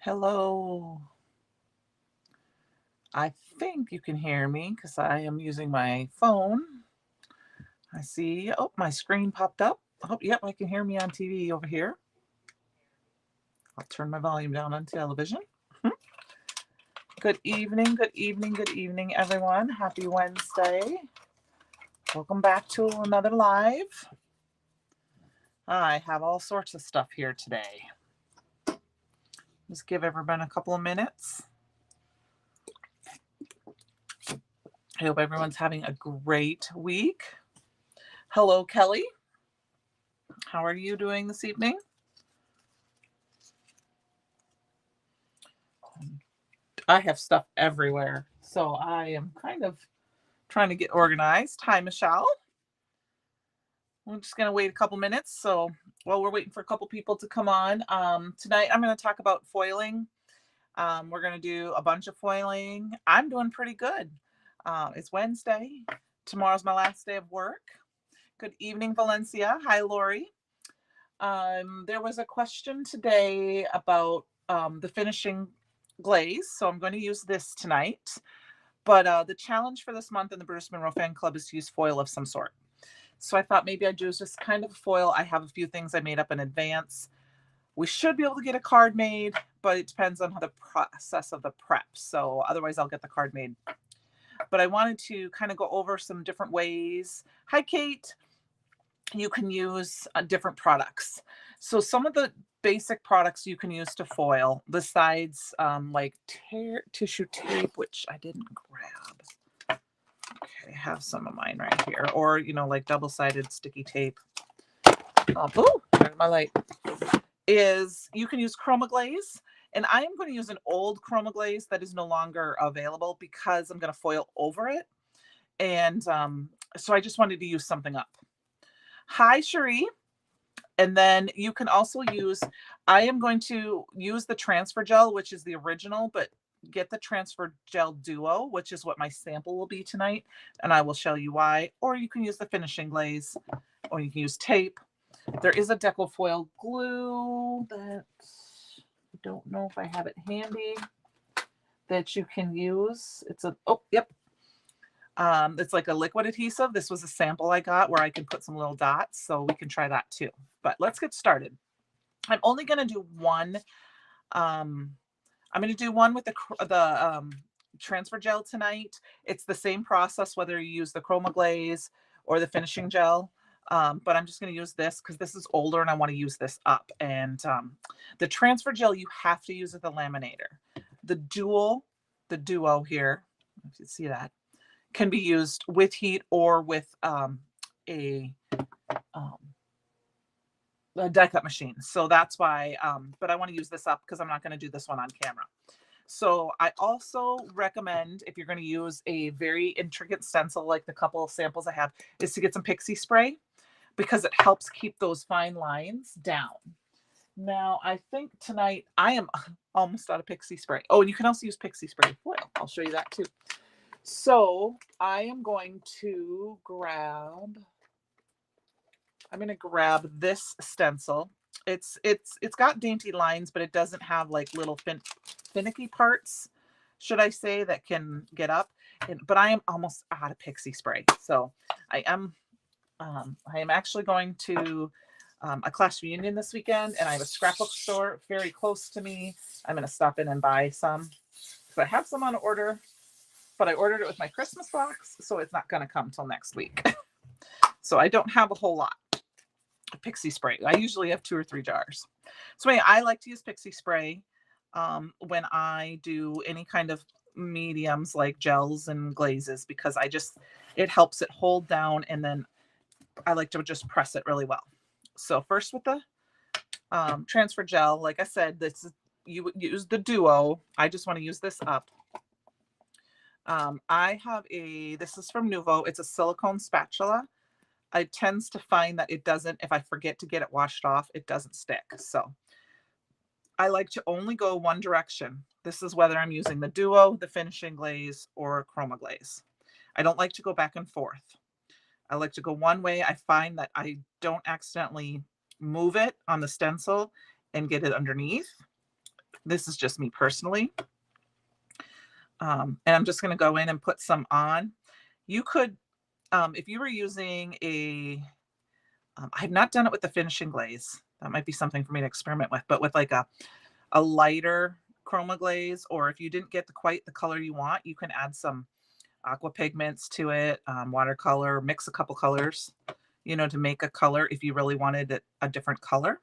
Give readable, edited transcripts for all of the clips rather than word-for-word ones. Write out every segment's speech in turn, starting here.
Hello. I think you can hear me because I am using my phone. I see. Oh, my screen popped up. Oh, yep, I can hear me on TV over here. I'll turn my volume down on television. Good evening, good evening, good evening, everyone. Happy Wednesday. Welcome back to another live. I have all sorts of stuff here today. Just give everyone a couple of minutes. I hope everyone's having a great week. Hello, Kelly. How are you doing this evening? I have stuff everywhere, so I am kind of trying to get organized. Hi, Michelle. We're just going to wait a couple minutes. So while we're waiting for a couple people to come on, tonight I'm going to talk about foiling. We're going to do a bunch of foiling. I'm doing pretty good. It's Wednesday. Tomorrow's my last day of work. Good evening, Valencia. Hi, Lori. There was a question today about the finishing glaze, so I'm going to use this tonight. But the challenge for this month in the Brutus Monroe Fan Club is to use foil of some sort. So I thought maybe I'd use just kind of foil. I have a few things I made up in advance. We should be able to get a card made, but it depends on how the process of the prep. So otherwise I'll get the card made. But I wanted to kind of go over some different ways. Hi, Kate. You can use different products. So some of the basic products you can use to foil, besides like tissue tape, which I didn't grab. Okay, I have some of mine right here. Or, like double-sided sticky tape. Oh, there's my light. You can use chroma glaze. And I am going to use an old chroma glaze that is no longer available because I'm going to foil over it. And so I just wanted to use something up. Hi, Cherie. And then you can also I am going to use the transfer gel, which is the original, but get the transfer gel duo, which is what my sample will be tonight. And I will show you why. Or you can use the finishing glaze, or you can use tape. There is a deco foil glue that I don't know if I have it handy that you can use. It's it's like a liquid adhesive. This was a sample I got where I can put some little dots, so we can try that too. But let's get started. I'm only going to do one. I'm going to do one with the transfer gel tonight. It's the same process whether you use the chroma glaze or the finishing gel. But I'm just going to use this because this is older and I want to use this up. And the transfer gel you have to use with the laminator. The duo here, if you see that, can be used with heat or with a die cut machine. So that's why, but I want to use this up because I'm not going to do this one on camera. So I also recommend, if you're going to use a very intricate stencil, like the couple of samples I have, is to get some pixie spray because it helps keep those fine lines down. Now, I think tonight I am almost out of pixie spray. Oh, and you can also use pixie spray foil. I'll show you that too. So I am going to grab this stencil. It's got dainty lines, but it doesn't have like little finicky parts, should I say, that can get up. But I am almost out of pixie spray. So I am actually going to a class reunion this weekend, and I have a scrapbook store very close to me. I'm going to stop in and buy some. So I have some on order, but I ordered it with my Christmas box, so it's not going to come till next week. So I don't have a whole lot of pixie spray. I usually have 2 or 3 jars. So anyway, I like to use pixie spray when I do any kind of mediums like gels and glazes because it helps it hold down, and then I like to just press it really well. So first with the transfer gel, like I said, you use the duo. I just want to use this up. This is from Nuvo. It's a silicone spatula. I tends to find that it doesn't, if I forget to get it washed off, it doesn't stick. So I like to only go one direction. This is whether I'm using the duo, the finishing glaze, or chroma glaze. I don't like to go back and forth. I like to go one way. I find that I don't accidentally move it on the stencil and get it underneath. This is just me personally. And I'm just going to go in and put some on. You could, if you were using I have not done it with the finishing glaze. That might be something for me to experiment with, but with like a lighter chroma glaze, or if you didn't get quite the color you want, you can add some aqua pigments to it, watercolor, mix a couple colors, you know, to make a color if you really wanted it a different color.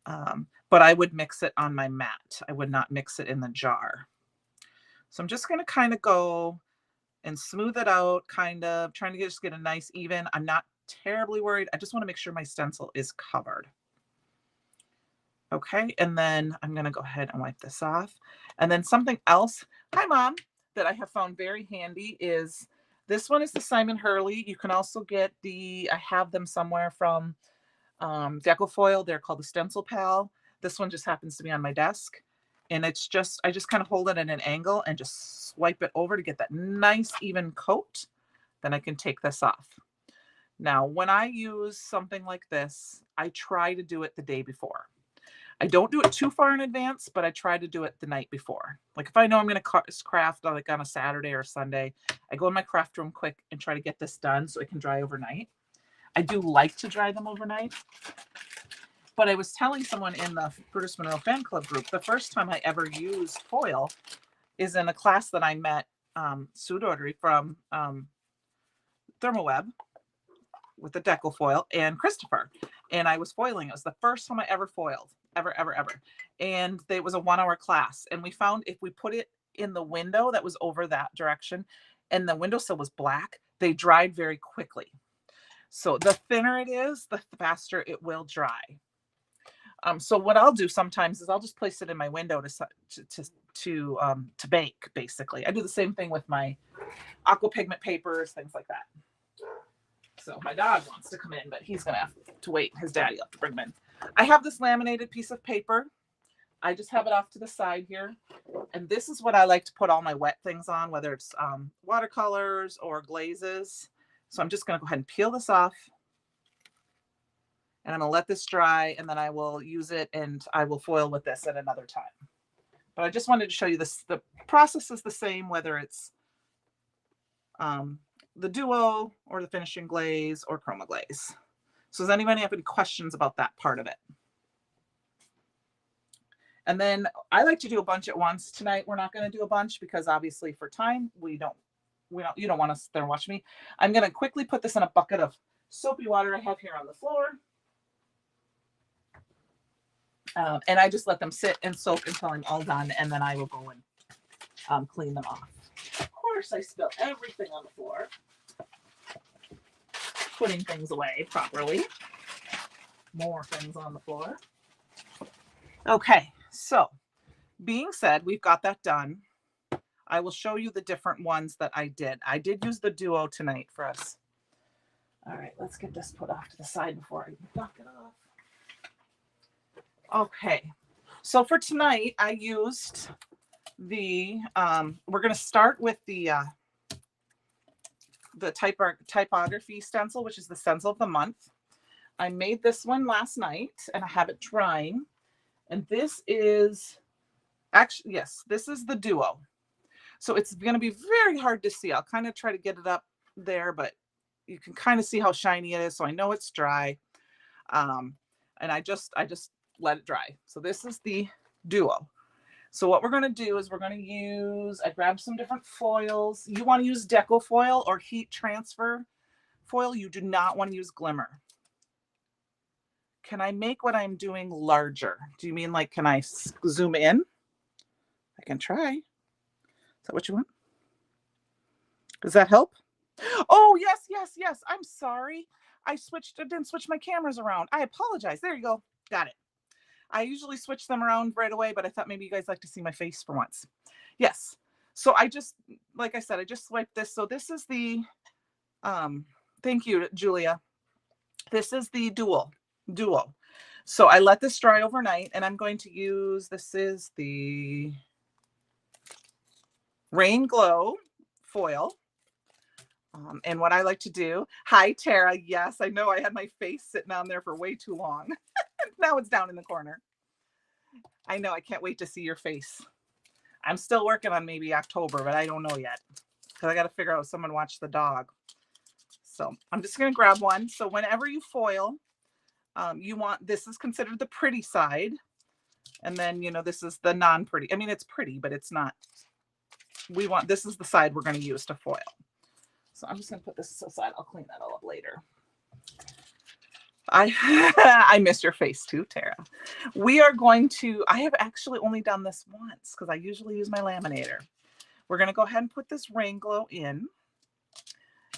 But I would mix it on my mat. I would not mix it in the jar. So I'm just going to kind of go and smooth it out, kind of trying to just get a nice even. I'm not terribly worried. I just want to make sure my stencil is covered. Okay, and then I'm going to go ahead and wipe this off. And then something else, hi Mom, that I have found very handy is this one is the Simon Hurley. You can also get I have them somewhere from Decofoil. They're called the Stencil Pal. This one just happens to be on my desk. And it's just, I just kind of hold it at an angle and just swipe it over to get that nice even coat. Then I can take this off. Now, when I use something like this, I try to do it the day before. I don't do it too far in advance, but I try to do it the night before. Like if I know I'm going to craft like on a Saturday or Sunday, I go in my craft room quick and try to get this done so it can dry overnight. I do like to dry them overnight. But I was telling someone in the Brutus Monroe fan club group, the first time I ever used foil is in a class that I met Sue Daugherty from Thermoweb with the Decofoil and Christopher. And I was foiling. It was the first time I ever foiled, ever. And it was a 1-hour class. And we found if we put it in the window that was over that direction and the windowsill was black, they dried very quickly. So the thinner it is, the faster it will dry. So what I'll do sometimes is I'll just place it in my window to bake, basically. I do the same thing with my aqua pigment papers, things like that. So my dog wants to come in, but he's going to have to wait. His daddy will have to bring him in. I have this laminated piece of paper. I just have it off to the side here. And this is what I like to put all my wet things on, whether it's watercolors or glazes. So I'm just going to go ahead and peel this off. And I'm going to let this dry, and then I will use it, and I will foil with this at another time. But I just wanted to show you this. The process is the same, whether it's the Duo or the finishing glaze or chroma glaze. So does anybody have any questions about that part of it? And then I like to do a bunch at once. Tonight we're not going to do a bunch because obviously for time you don't want to sit there and watch me. I'm going to quickly put this in a bucket of soapy water I have here on the floor. And I just let them sit and soak until I'm all done, and then I will go and clean them off. Of course, I spill everything on the floor. Putting things away properly. More things on the floor. Okay, so being said, we've got that done. I will show you the different ones that I did. I did use the Duo tonight for us. All right, let's get this put off to the side before I knock it off. Okay, so for tonight, I used the, we're going to start with the typography stencil, which is the stencil of the month. I made this one last night, and I have it drying. And this is, actually, yes, this is the Duo. So it's going to be very hard to see. I'll kind of try to get it up there, but you can kind of see how shiny it is. So I know it's dry. And I just let it dry. So this is the Duo. So what we're going to do is we're going to use, I grabbed some different foils. You want to use Decofoil or heat transfer foil. You do not want to use glimmer. Can I make what I'm doing larger? Do you mean like, can I zoom in? I can try. Is that what you want? Does that help? Oh, yes, yes, yes. I'm sorry. I didn't switch my cameras around. I apologize. There you go. Got it. I usually switch them around right away, but I thought maybe you guys like to see my face for once. Yes. So I just, like I said, I just swiped this. So this is the, thank you, Julia. This is the Duo. So I let this dry overnight, and I'm going to use, this is the Rain Glow foil. And what I like to do, hi Tara, yes, I know I had my face sitting on there for way too long. Now it's down in the corner. I know, I can't wait to see your face. I'm still working on maybe October, but I don't know yet because I got to figure out someone watch the dog. So I'm just going to grab one. So whenever you foil, you want, this is considered the pretty side. And then, you know, this is the non-pretty. I mean, it's pretty, but it's not. We want, this is the side we're going to use to foil. So I'm just going to put this aside. I'll clean that all up later. I miss your face too, Tara. We are going to, I have actually only done this once because I usually use my laminator. We're going to go ahead and put this rain glow in.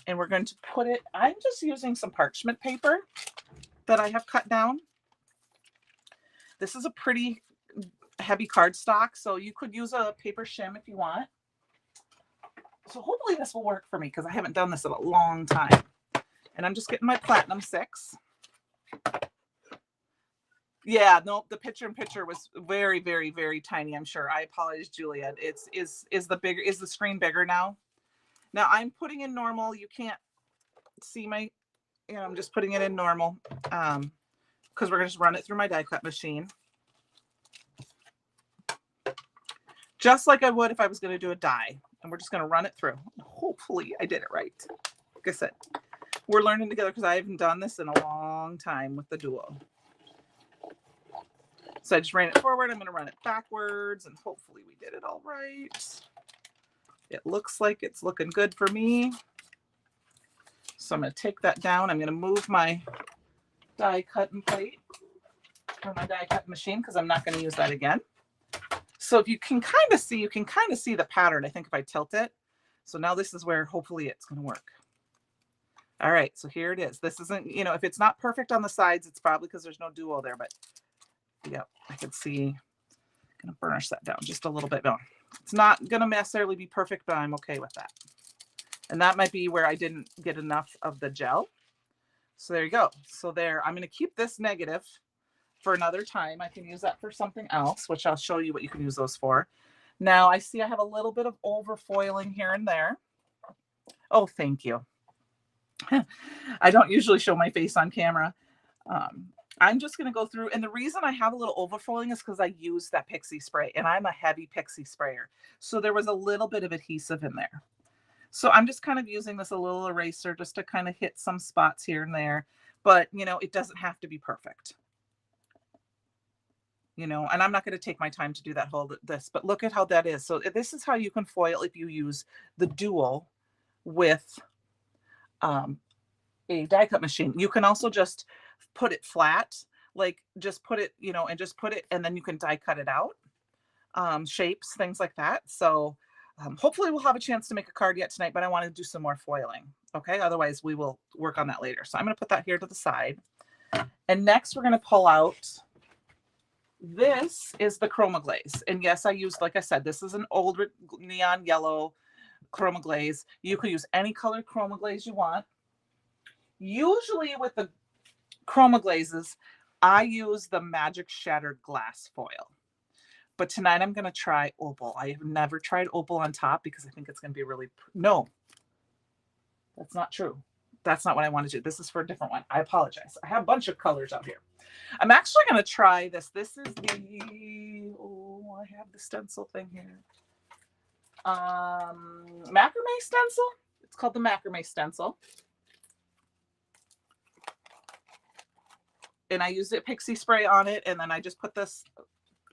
And we're going to put it, I'm just using some parchment paper that I have cut down. This is a pretty heavy cardstock, so you could use a paper shim if you want. So hopefully this will work for me because I haven't done this in a long time. And I'm just getting my Platinum 6. Yeah, no, the picture in picture was very, very, very tiny, I'm sure. I apologize, Julia. Is the screen bigger now? Now I'm putting in normal. You can't see my, you know, I'm just putting it in normal because we're going to just run it through my die cut machine. Just like I would if I was going to do a die. And we're just going to run it through. Hopefully I did it right. Like I said, we're learning together because I haven't done this in a long time with the Duo. So I just ran it forward. I'm going to run it backwards and hopefully we did it all right. It looks like it's looking good for me. So I'm going to take that down. I'm going to move my die cutting plate from my die cutting machine because I'm not going to use that again. So if you can kind of see, the pattern, I think, if I tilt it. So now this is where hopefully it's going to work. All right, so here it is. This isn't, you know, if it's not perfect on the sides, it's probably because there's no Duo there, but yeah, I can see. I'm going to burnish that down just a little bit more. It's not going to necessarily be perfect, but I'm okay with that. And that might be where I didn't get enough of the gel. So there you go. So there, I'm going to keep this negative for another time. I can use that for something else, which I'll show you what you can use those for. Now I see I have a little bit of over foiling here and there. Oh, thank you. I don't usually show my face on camera. I'm just going to go through. And the reason I have a little overfoiling is because I use that pixie spray and I'm a heavy pixie sprayer. So there was a little bit of adhesive in there. So I'm just kind of using this a little eraser just to kind of hit some spots here and there. But, you know, it doesn't have to be perfect. You know, and I'm not going to take my time to do that whole this, but look at how that is. So this is how you can foil if you use the Duo with a die cut machine. You can also just put it flat, like just put it, you know, and just put it, and then you can die cut it out, shapes, things like that. So hopefully we'll have a chance to make a card yet tonight, but I want to do some more foiling. Okay. Otherwise we will work on that later. So I'm going to put that here to the side. And next we're going to pull out, this is the Chroma Glaze. And yes, I used, like I said, this is an old neon yellow Chroma Glaze. You could use any colored Chroma Glaze you want. Usually with the Chroma Glazes, I use the Magic Shattered Glass foil. But tonight I'm going to try opal. I have never tried opal on top because I think it's going to be really, no, that's not true. That's not what I want to do. This is for a different one. I apologize. I have a bunch of colors out here. I'm actually going to try this. This is the, oh, I have the stencil thing here. Macrame stencil. It's called the macrame stencil. And I used a pixie spray on it, and then I just put this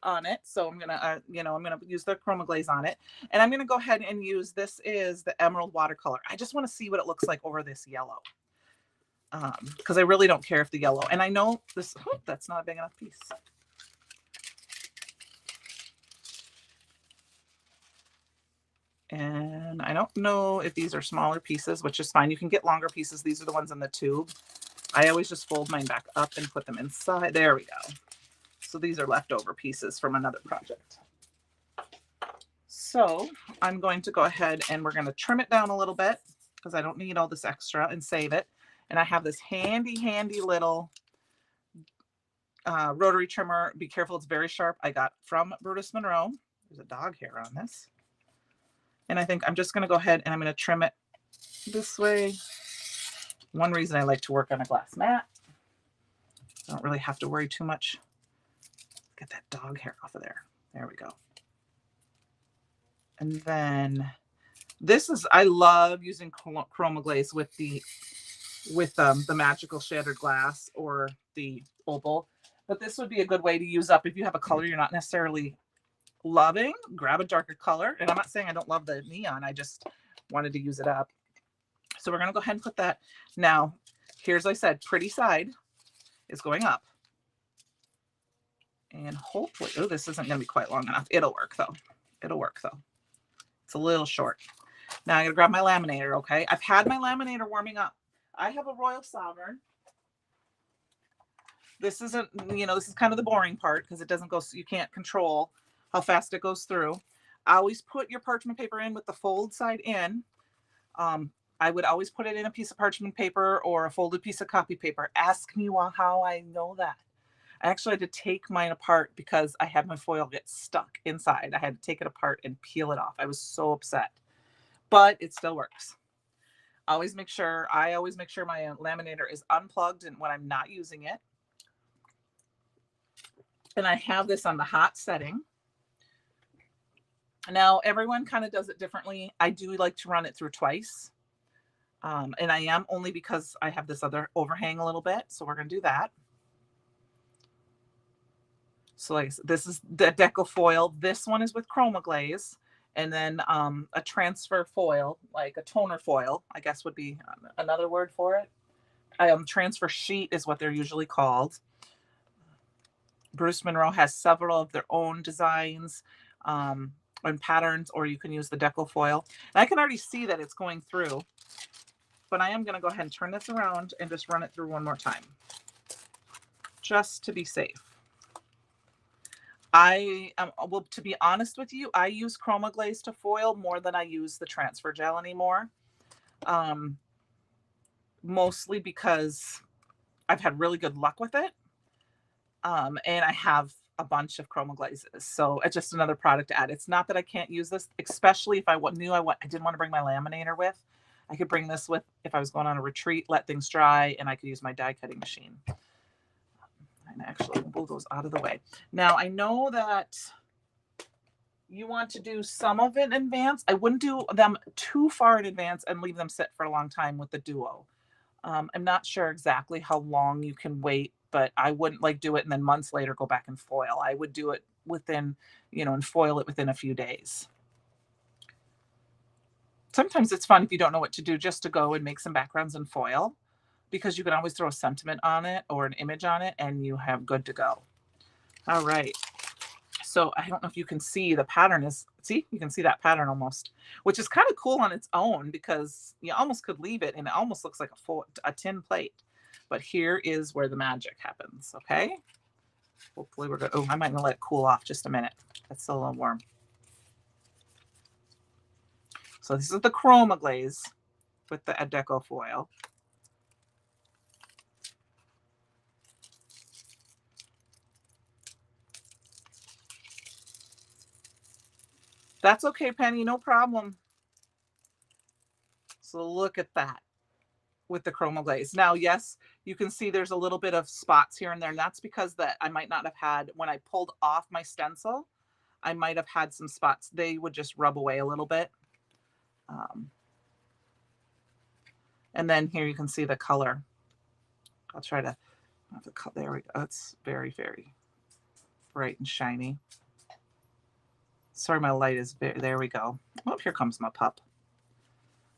on it. So I'm gonna, you know, I'm gonna use the Chroma Glaze on it, and I'm gonna go ahead and use, this is the Emerald Watercolor. I just want to see what it looks like over this yellow, because I really don't care if the yellow. And I know this, oh, that's not a big enough piece. And I don't know if these are smaller pieces, which is fine. You can get longer pieces. These are the ones in the tube. I always just fold mine back up and put them inside. There we go. So these are leftover pieces from another project. So I'm going to go ahead and we're going to trim it down a little bit because I don't need all this extra, and save it. And I have this handy, handy little rotary trimmer. Be careful, it's very sharp. I got from Brutus Monroe. There's a dog hair on this. And I think I'm just going to go ahead and I'm going to trim it this way. One reason I like to work on a glass mat, I don't really have to worry too much. Get get that dog hair off of there. There we go. And then this is, I love using chroma glaze with the magical shattered glass or the opal, but this would be a good way to use up if you have a color you're not necessarily loving. Grab a darker color, and I'm not saying I don't love the neon, I just wanted to use it up. So we're going to go ahead and put that. Now here's, I said, pretty side is going up, and hopefully, oh, this isn't going to be quite long enough. It'll work though. It'll work though. It's a little short. Now I'm going to grab my laminator. Okay, I've had my laminator warming up. I have a Royal Sovereign. This isn't, you know, this is kind of the boring part because it doesn't go, so you can't control how fast it goes through. I always put your parchment paper in with the fold side in. I would always put it in a piece of parchment paper or a folded piece of copy paper. Ask me how I know that. I actually had to take mine apart because I had my foil get stuck inside. I had to take it apart and peel it off. I was so upset, but it still works. I always make sure my laminator is unplugged and when I'm not using it. And I have this on the hot setting. Now everyone kind of does it differently. I do like to run it through twice. And I am only because I have this other overhang a little bit. So we're going to do that. So like this is the deco foil. This one is with chroma glaze, and then a transfer foil, like a toner foil, I guess would be another word for it. Transfer sheet is what they're usually called. Brutus Monroe has several of their own designs and patterns, or you can use the deco foil. And I can already see that it's going through, but I am going to go ahead and turn this around and just run it through one more time, just to be safe. Well, to be honest with you, I use chroma glaze to foil more than I use the transfer gel anymore. Mostly because I've had really good luck with it. And I have a bunch of chroma glazes. So it's just another product to add. It's not that I can't use this, especially if I didn't want to bring my laminator with. I could bring this with if I was going on a retreat, let things dry, and I could use my die cutting machine. And actually move those out of the way. Now I know that you want to do some of it in advance. I wouldn't do them too far in advance and leave them sit for a long time with the duo. I'm not sure exactly how long you can wait, but I wouldn't like do it and then months later go back and foil. I would do it within, and foil it within a few days. Sometimes it's fun if you don't know what to do, just to go and make some backgrounds and foil, because you can always throw a sentiment on it or an image on it and you have good to go. All right. So I don't know if you can see the pattern you can see that pattern almost, which is kind of cool on its own because you almost could leave it and it almost looks like a tin plate. But here is where the magic happens. Okay. Hopefully we're good. Oh, I might let it cool off just a minute. It's still a little warm. So this is the chroma glaze with the deco foil. That's okay, Penny, no problem. So look at that with the chroma glaze. Now, yes, you can see there's a little bit of spots here and there, and that's because that I might not have had, when I pulled off my stencil, I might have had some spots. They would just rub away a little bit. And then here you can see the color. I'll try to, there we go. It's very, very bright and shiny. Sorry, my light is there we go. Oh, here comes my pup.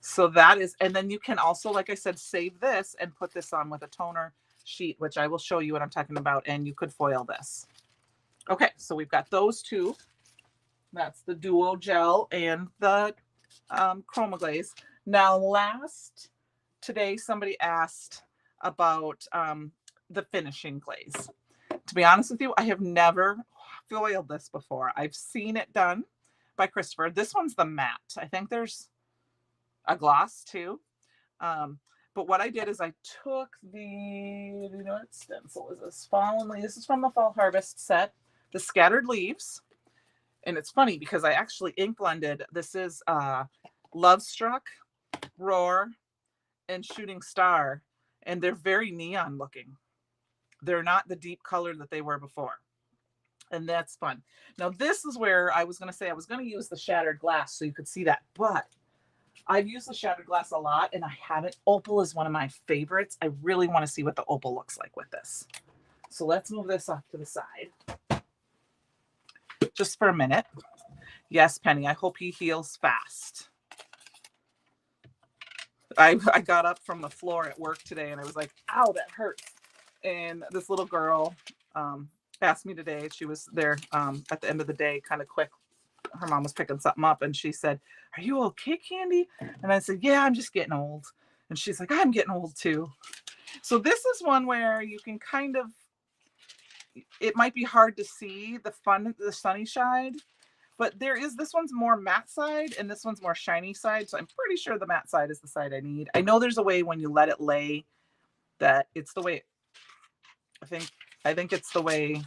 So that is, and then you can also, like I said, save this and put this on with a toner sheet, which I will show you what I'm talking about, and you could foil this. Okay, so we've got those two. That's the duo gel and the chroma glaze. Now, today somebody asked about the finishing glaze. To be honest with you, I have never foiled this before. I've seen it done by Christopher. This one's the matte. I think there's a gloss too. But what I did is I took what stencil is this? This is from the Fall Harvest set, the Scattered Leaves. And it's funny because I actually ink blended. This is Love Struck, Roar, and Shooting Star. And they're very neon looking. They're not the deep color that they were before. And that's fun. Now, this is where I was going to say I was going to use the shattered glass so you could see that, but I've used the shattered glass a lot and I haven't. Opal is one of my favorites. I really want to see what the opal looks like with this. So let's move this off to the side just for a minute. Yes, Penny, I hope he heals fast. I got up from the floor at work today and I was like, ow, that hurts. And this little girl asked me today, she was there at the end of the day, kind of quick. Her mom was picking something up and she said, are you okay, Candy? And I said, yeah, I'm just getting old. And she's like, I'm getting old too. So this is one where you can kind of, it might be hard to see the sunny side, but there is, this one's more matte side and this one's more shiny side. So I'm pretty sure the matte side is the side I need. I know there's a way when you let it lay that it's the way, I think it's the way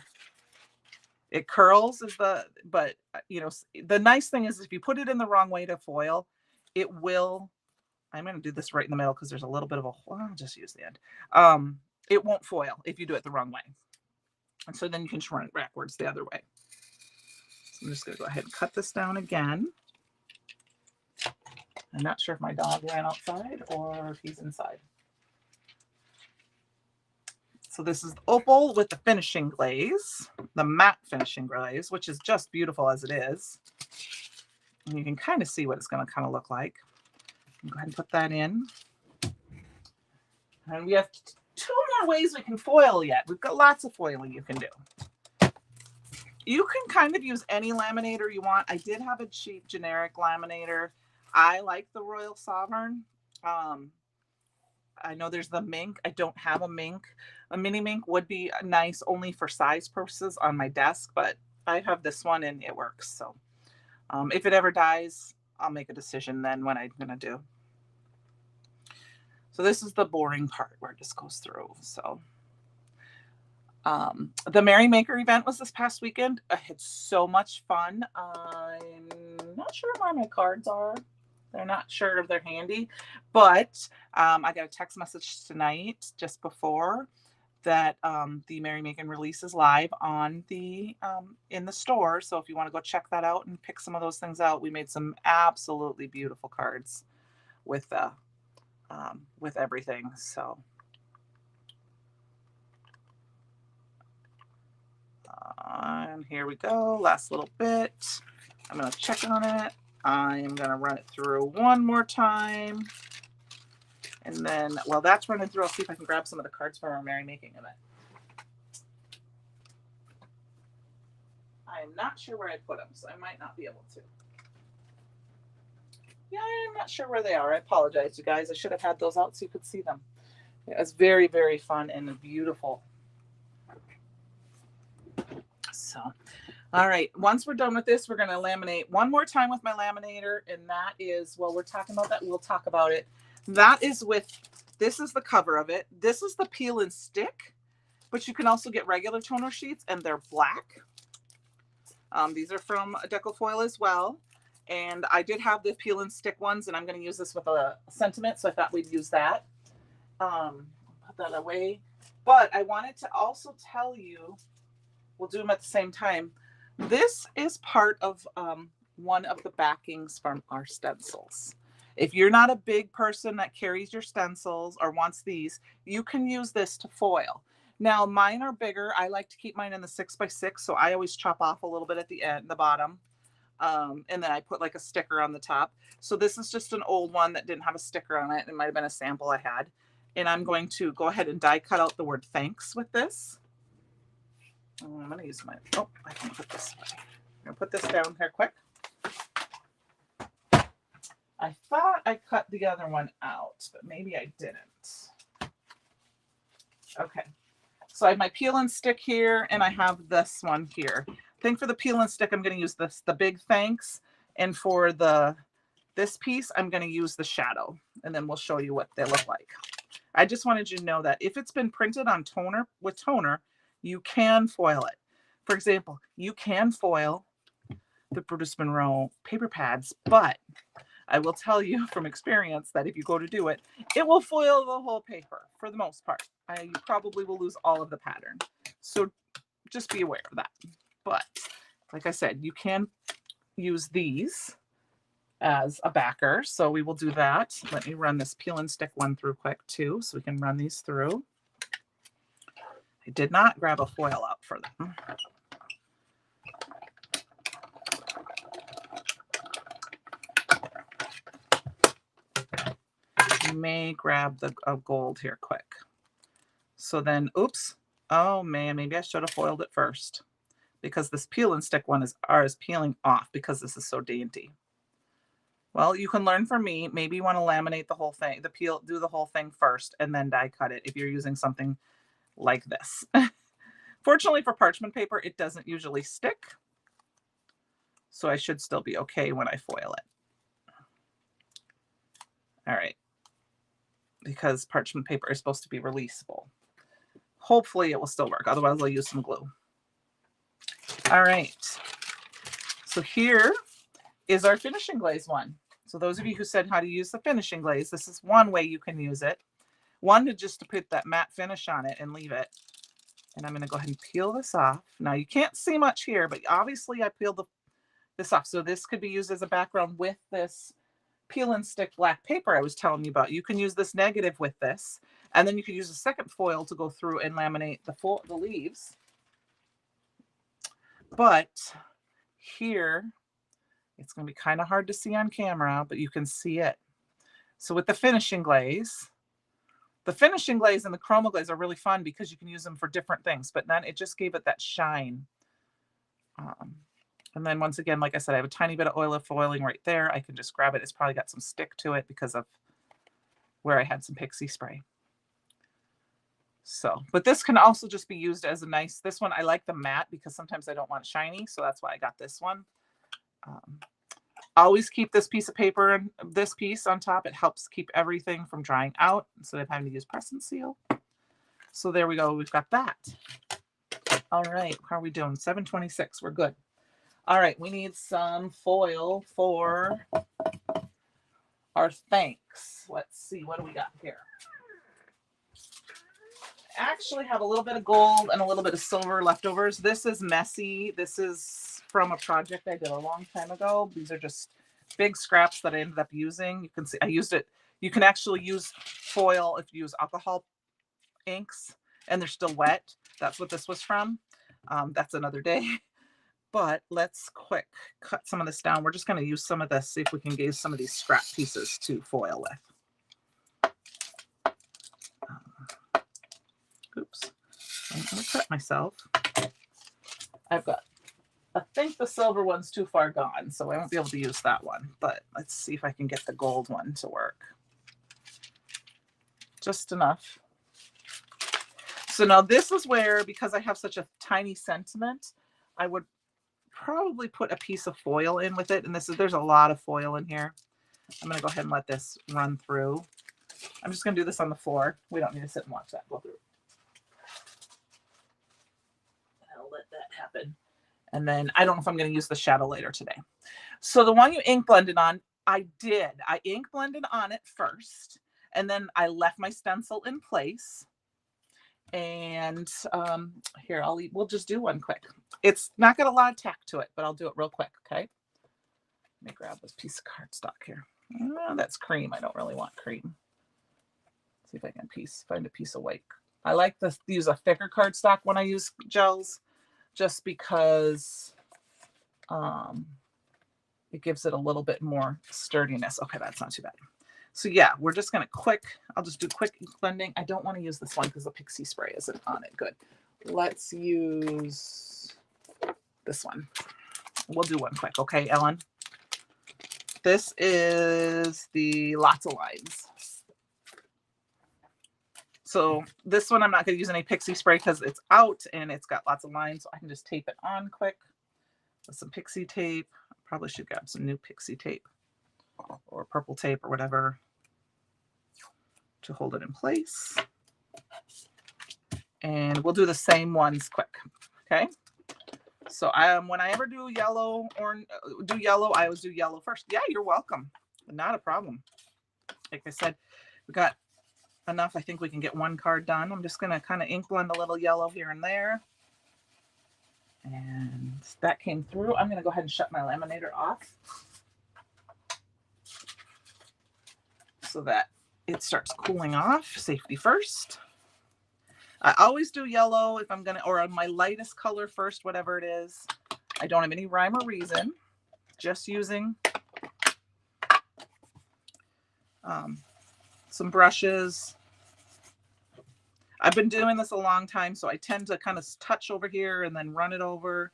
it curls is the, but you know, the nice thing is if you put it in the wrong way to foil, it will, I'm going to do this right in the middle because there's a little bit of a, well, I'll just use the end. It won't foil if you do it the wrong way. And so then you can just run it backwards the other way. So I'm just going to go ahead and cut this down again. I'm not sure if my dog ran outside or if he's inside. So this is the opal with the finishing glaze, the matte finishing glaze, which is just beautiful as it is. And you can kind of see what it's going to kind of look like. Go ahead and put that in. And we have 2 more ways we can foil yet. We've got lots of foiling you can do. You can kind of use any laminator you want. I did have a cheap generic laminator. I like the Royal Sovereign. I know there's the mink. I don't have a mink. A mini mink would be nice only for size purposes on my desk, but I have this one and it works. So if it ever dies, I'll make a decision then what I'm going to do. So this is the boring part where it just goes through. So the Merrymaker event was this past weekend. I had so much fun. I'm not sure where my cards are. They're not sure if they're handy, but I got a text message tonight just before that the Merrymaking release is live on the in the store. So if you want to go check that out and pick some of those things out, we made some absolutely beautiful cards with everything. So and here we go. Last little bit. I'm going to check on it. I am going to run it through one more time. And then, while that's running through, I'll see if I can grab some of the cards from our Merrymaking event. I'm not sure where I put them, so I might not be able to. Yeah, I'm not sure where they are. I apologize, you guys. I should have had those out so you could see them. It was very, very fun and beautiful. So, all right. Once we're done with this, we're going to laminate one more time with my laminator. And that is, well, we're talking about that. We'll talk about it. That is with, this is the cover of it. This is the peel and stick, but you can also get regular toner sheets and they're black. These are from Decofoil as well. And I did have the peel and stick ones, and I'm going to use this with a sentiment. So I thought we'd use that. Put that away. But I wanted to also tell you, we'll do them at the same time. This is part of one of the backings from our stencils. If you're not a big person that carries your stencils or wants these, you can use this to foil. Now, mine are bigger. I like to keep mine in the 6x6, so I always chop off a little bit at the end, the bottom, and then I put like a sticker on the top. So this is just an old one that didn't have a sticker on it. It might have been a sample I had. And I'm going to go ahead and die cut out the word thanks with this. I'm going to use my, oh, I can put this away. I'm going to put this down here quick. I thought I cut the other one out, but maybe I didn't. Okay. So I have my peel and stick here, and I have this one here. I think for the peel and stick, I'm going to use this, the big thanks. And for this piece, I'm going to use the shadow, and then we'll show you what they look like. I just wanted you to know that if it's been printed on toner, with toner, you can foil it. For example, you can foil the Brutus Monroe paper pads, but I will tell you from experience that if you go to do it, it will foil the whole paper for the most part. You probably will lose all of the pattern. So just be aware of that. But like I said, you can use these as a backer. So we will do that. Let me run this peel and stick one through quick too, so we can run these through. I did not grab a foil out for them. You may grab the gold here quick. So then, oops. Oh man, maybe I should have foiled it first, because this peel and stick one is peeling off because this is so dainty. Well, you can learn from me. Maybe you want to laminate the whole thing, do the whole thing first and then die cut it if you're using something like this. Fortunately for parchment paper, it doesn't usually stick. So I should still be okay when I foil it. All right. Because parchment paper is supposed to be releasable. Hopefully it will still work. Otherwise I'll use some glue. All right. So here is our finishing glaze one. So those of you who said how to use the finishing glaze, this is one way you can use it. One to just to put that matte finish on it and leave it. And I'm going to go ahead and peel this off. Now you can't see much here, but obviously I peeled this off. So this could be used as a background with this peel and stick black paper I was telling you about. You can use this negative with this, and then you could use a second foil to go through and laminate the leaves. But here, it's going to be kind of hard to see on camera, but you can see it. So with the finishing glaze and the chroma glaze are really fun because you can use them for different things, but then it just gave it that shine. And then once again, like I said, I have a tiny bit of oil of foiling right there. I can just grab it. It's probably got some stick to it because of where I had some pixie spray. So, but this can also just be used as a nice, this one, I like the matte because sometimes I don't want it shiny. So that's why I got this one. Always keep this piece of paper and this piece on top. It helps keep everything from drying out instead of having to use press and seal. So there we go. We've got that. All right. How are we doing? 7:26. We're good. All right. We need some foil for our thanks. Let's see. What do we got here? I actually have a little bit of gold and a little bit of silver leftovers. This is messy. This is from a project I did a long time ago. These are just big scraps that I ended up using. You can see I used it. You can actually use foil if you use alcohol inks and they're still wet. That's what this was from. That's another day. But let's quick cut some of this down. We're just going to use some of this, see if we can use some of these scrap pieces to foil with. Oops, I'm going to cut myself. I think the silver one's too far gone, so I won't be able to use that one. But let's see if I can get the gold one to work. Just enough. So now this is where, because I have such a tiny sentiment, I would probably put a piece of foil in with it. And there's a lot of foil in here. I'm going to go ahead and let this run through. I'm just going to do this on the floor. We don't need to sit and watch that go through. I'll let that happen. And then I don't know if I'm going to use the shadow later today. So the one you ink blended on, I did. I ink blended on it first. And then I left my stencil in place. And here, we'll just do one quick. It's not got a lot of tack to it, but I'll do it real quick, okay? Let me grab this piece of cardstock here. Oh, that's cream. I don't really want cream. Let's see if I can find a piece of white. I like to use a thicker cardstock when I use gels, just because it gives it a little bit more sturdiness. Okay, that's not too bad. So yeah, we're just going to I'll just do quick ink blending. I don't want to use this one because the pixie spray isn't on it. Good. Let's use this one. We'll do one quick. Okay, Ellen? This is the lots of lines. So this one, I'm not going to use any pixie spray because it's out and it's got lots of lines. So I can just tape it on quick with some pixie tape. Probably should grab some new pixie tape or purple tape or whatever to hold it in place. And we'll do the same ones quick. Okay. So when I ever do yellow or do yellow, I always do yellow first. Yeah, you're welcome. Not a problem. Like I said, we got enough. I think we can get one card done. I'm just going to kind of ink blend a little yellow here and there. And that came through. I'm going to go ahead and shut my laminator off so that it starts cooling off. Safety first. I always do yellow if I'm going to, or my lightest color first, whatever it is. I don't have any rhyme or reason. Just using some brushes. I've been doing this a long time, so I tend to kind of touch over here and then run it over.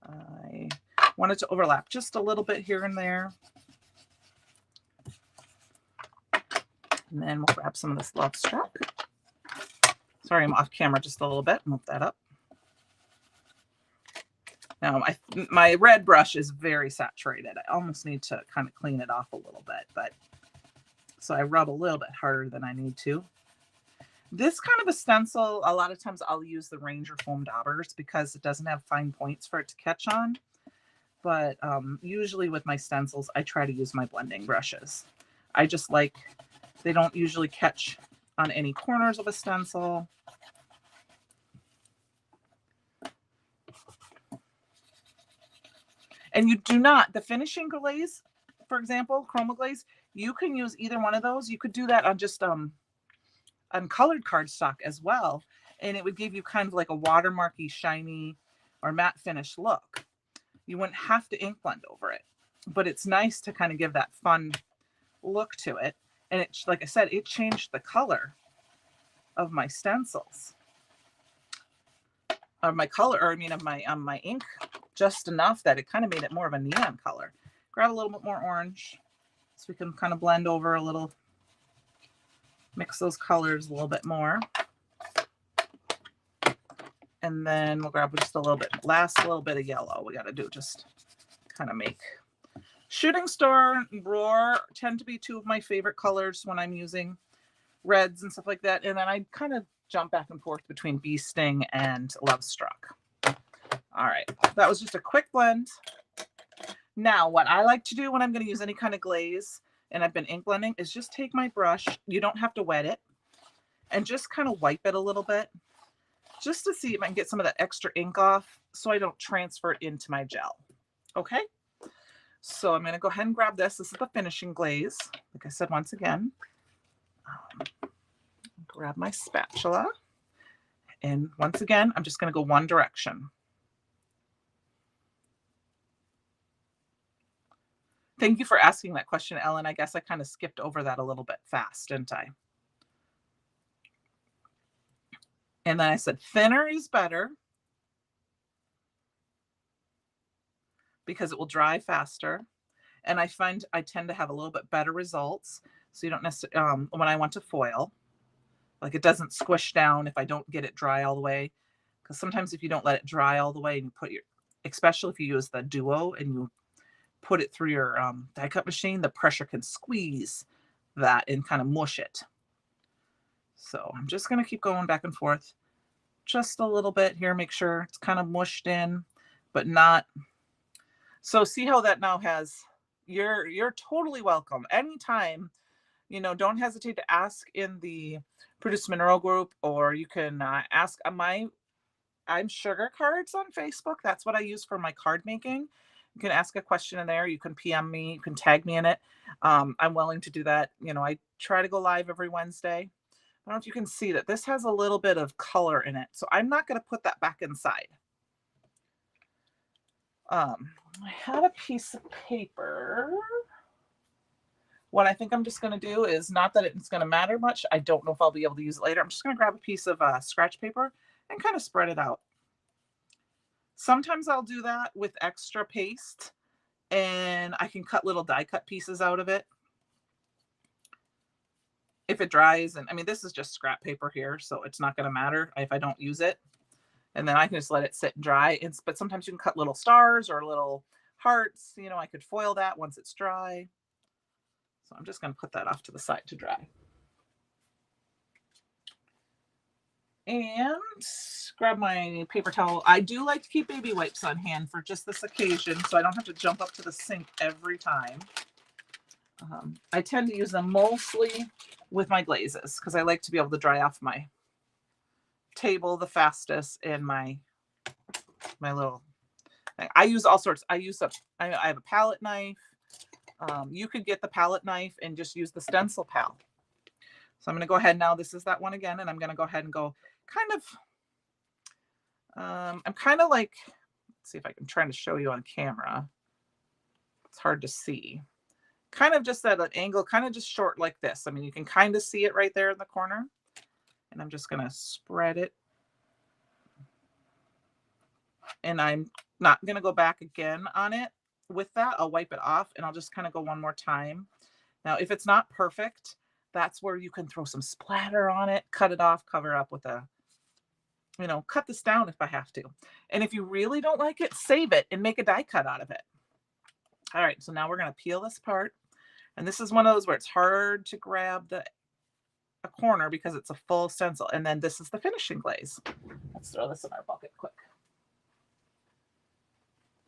I want it to overlap just a little bit here and there. And then we'll grab some of this Love Struck. Sorry, I'm off camera just a little bit. Move that up. Now, my red brush is very saturated. I almost need to kind of clean it off a little bit, but so I rub a little bit harder than I need to. This kind of a stencil, a lot of times I'll use the Ranger foam daubers because it doesn't have fine points for it to catch on. But usually with my stencils, I try to use my blending brushes. I just like, they don't usually catch on any corners of a stencil. And you do not, the finishing glaze, for example, chroma glaze, you can use either one of those. You could do that on just on colored cardstock as well. And it would give you kind of like a watermarky, shiny, or matte finish look. You wouldn't have to ink blend over it. But it's nice to kind of give that fun look to it. And it, like I said, it changed the color of my stencils. Of my color, or I mean of my ink, just enough that it kind of made it more of a neon color. Grab a little bit more orange so we can kind of blend over a little, mix those colors a little bit more. And then we'll grab just a little bit, last little bit of yellow. We got to do just kind of make. Shooting Star and Roar tend to be two of my favorite colors when I'm using reds and stuff like that. And then I kind of jump back and forth between Bee Sting and Love Struck. All right, that was just a quick blend. Now, what I like to do when I'm going to use any kind of glaze and I've been ink blending is just take my brush. You don't have to wet it, and just kind of wipe it a little bit just to see if I can get some of that extra ink off so I don't transfer it into my gel. Okay, so I'm going to go ahead and grab this. This is the finishing glaze. Like I said, once again, grab my spatula. And once again, I'm just going to go one direction. Thank you for asking that question, Ellen. I guess I kind of skipped over that a little bit fast, didn't I? And then I said thinner is better because it will dry faster. And I find I tend to have a little bit better results. So you don't necessarily, when I want to foil, like it doesn't squish down if I don't get it dry all the way. Because sometimes if you don't let it dry all the way and you put your, especially if you use the Duo and you put it through your die cut machine, the pressure can squeeze that and kind of mush it. So I'm just going to keep going back and forth just a little bit here. Make sure it's kind of mushed in, but not. So see how that now has, you're totally welcome. Anytime, you know, don't hesitate to ask in the Brutus Monroe group, or you can ask on I'm Sugar Cards on Facebook. That's what I use for my card making. You can ask a question in there. You can PM me. You can tag me in it. I'm willing to do that. You know, I try to go live every Wednesday. I don't know if you can see that this has a little bit of color in it. So I'm not going to put that back inside. I had a piece of paper. What I think I'm just going to do is, not that it's going to matter much. I don't know if I'll be able to use it later. I'm just going to grab a piece of scratch paper and kind of spread it out. Sometimes I'll do that with extra paste and I can cut little die cut pieces out of it. If it dries, and I mean, this is just scrap paper here, so it's not going to matter if I don't use it. And then I can just let it sit and dry. But sometimes you can cut little stars or little hearts. You know, I could foil that once it's dry. So I'm just going to put that off to the side to dry. And grab my paper towel. I do like to keep baby wipes on hand for just this occasion, so I don't have to jump up to the sink every time. I tend to use them mostly with my glazes because I like to be able to dry off my table the fastest in my little thing. I use all sorts. I have a palette knife. You could get the palette knife and just use the stencil pal. So I'm going to go ahead now. This is that one again, and I'm going to go ahead and go kind of, I'm kind of like, let's see if I can try to show you on camera. It's hard to see. Kind of just at an angle, kind of just short like this. I mean, you can kind of see it right there in the corner. And I'm just going to spread it. And I'm not going to go back again on it with that. I'll wipe it off and I'll just kind of go one more time. Now, if it's not perfect, that's where you can throw some splatter on it, cut it off, cover up with a, you know, cut this down if I have to. And if you really don't like it, save it and make a die cut out of it. All right, so now we're going to peel this part. And this is one of those where it's hard to grab a corner because it's a full stencil. And then this is the finishing glaze. Let's throw this in our bucket quick.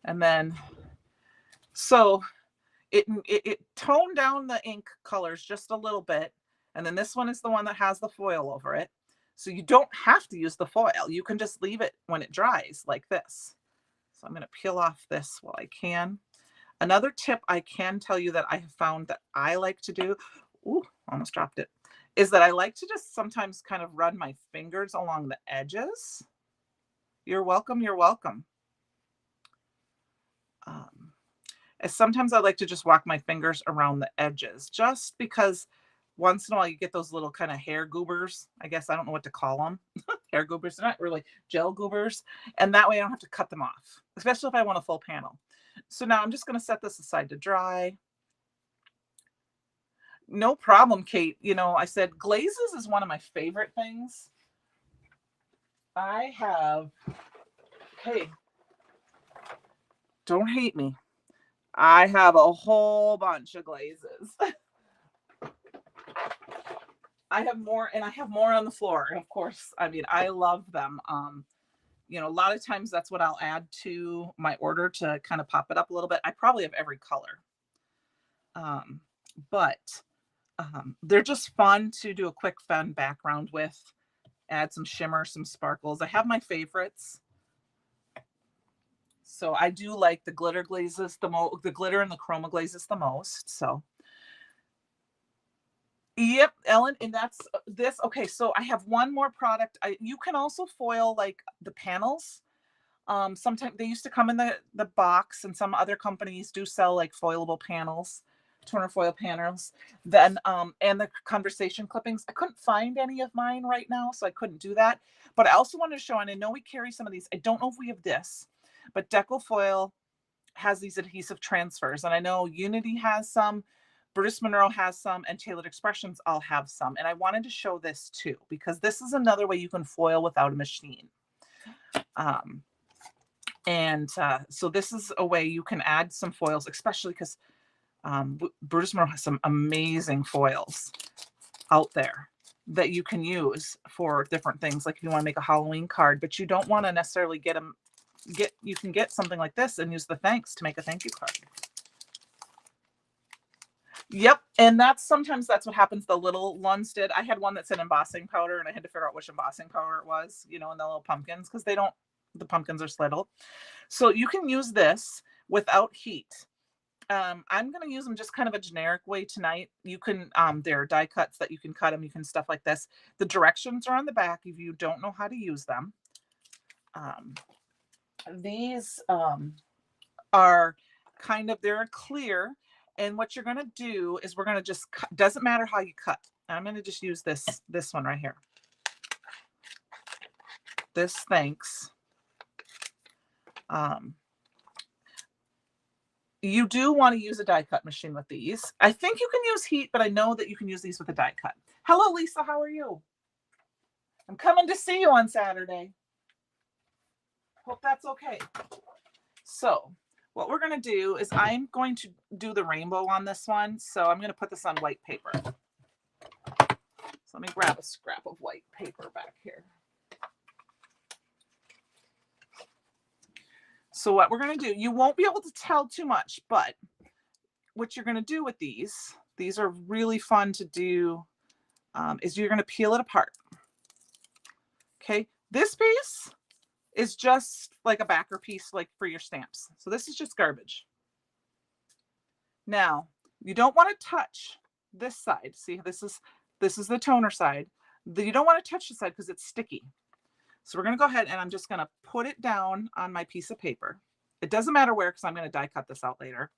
And then, so it toned down the ink colors just a little bit. And then this one is the one that has the foil over it. So you don't have to use the foil. You can just leave it when it dries like this. So I'm going to peel off this while I can. Another tip I can tell you that I have found that I like to do, ooh, almost dropped it, is that I like to just sometimes kind of run my fingers along the edges. You're welcome, you're welcome. And sometimes I like to just walk my fingers around the edges, just because once in a while you get those little kind of hair goobers. I guess I don't know what to call them. Hair goobers, they're not really gel goobers. And that way I don't have to cut them off, especially if I want a full panel. So now I'm just going to set this aside to dry. No problem, Kate. You know, I said glazes is one of my favorite things. I have, hey, don't hate me. I have a whole bunch of glazes. I have more, and I have more on the floor. Of course, I mean, I love them. You know, a lot of times that's what I'll add to my order to kind of pop it up a little bit. I probably have every color. But they're just fun to do a quick fun background with, add some shimmer, some sparkles. I have my favorites. So I do like the glitter glazes the glitter and the chroma glazes the most. So yep, Ellen, and that's this. Okay, so I have one more product. You can also foil like the panels. Sometimes they used to come in the box, and some other companies do sell like foilable panels, toner foil panels. Then and the conversation clippings. I couldn't find any of mine right now, so I couldn't do that. But I also wanted to show, and I know we carry some of these. I don't know if we have this, but Deco Foil has these adhesive transfers, and I know Unity has some. Brutus Monroe has some, and Tailored Expressions all have some. And I wanted to show this too, because this is another way you can foil without a machine. So this is a way you can add some foils, especially because Brutus Monroe has some amazing foils out there that you can use for different things. Like if you want to make a Halloween card, but you don't want to necessarily you can get something like this and use the thanks to make a thank you card. Yep. And sometimes that's what happens. The little ones did. I had one that said embossing powder, and I had to figure out which embossing powder it was, you know, in the little pumpkins, because the pumpkins are little. So you can use this without heat. I'm going to use them just kind of a generic way tonight. You can, there are die cuts that you can cut them. You can stuff like this. The directions are on the back if you don't know how to use them. These are kind of, they're clear. And what you're going to do is we're going to just cut. Doesn't matter how you cut. I'm going to just use this one right here. This thanks. You do want to use a die cut machine with these. I think you can use heat, but I know that you can use these with a die cut. Hello, Lisa. How are you? I'm coming to see you on Saturday. Hope that's okay. So what we're going to do is I'm going to do the rainbow on this one. So I'm going to put this on white paper. So let me grab a scrap of white paper back here. So what we're going to do, you won't be able to tell too much, but what you're going to do with these are really fun to do, is you're going to peel it apart. Okay. This piece is just like a backer piece, like for your stamps. So this is just garbage. Now, you don't want to touch this side. See, this is the toner side. You don't want to touch the side because it's sticky. So we're going to go ahead and I'm just going to put it down on my piece of paper. It doesn't matter where because I'm going to die cut this out later.